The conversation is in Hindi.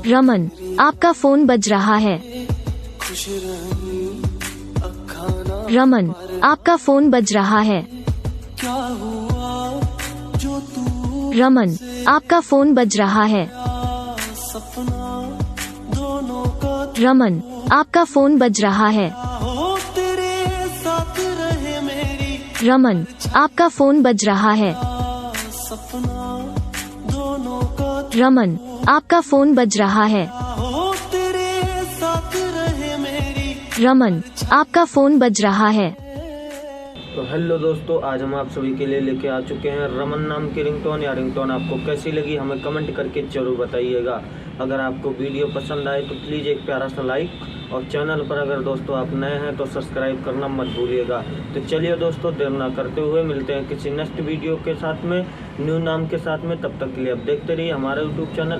रमन, आपका फोन बज रहा है। रमन, आपका फोन बज रहा है। रमन, आपका फोन बज रहा है। रमन, आपका फोन बज रहा है। रमन, आपका फोन बज रहा है। रमन, आपका फोन बज रहा है। रमन, आपका फोन बज रहा है। तो हेलो दोस्तों, आज हम आप सभी के लिए लेके आ चुके हैं रमन नाम की रिंगटोन। या रिंगटोन आपको कैसी लगी हमें कमेंट करके जरूर बताइएगा। अगर आपको वीडियो पसंद आए तो प्लीज़ एक प्यारा सा लाइक, और चैनल पर अगर दोस्तों आप नए हैं तो सब्सक्राइब करना मत भूलिएगा। तो चलिए दोस्तों, देर ना करते हुए मिलते हैं किसी नेक्स्ट वीडियो के साथ में, न्यू नाम के साथ में। तब तक के लिए आप देखते रहिए हमारा यूट्यूब चैनल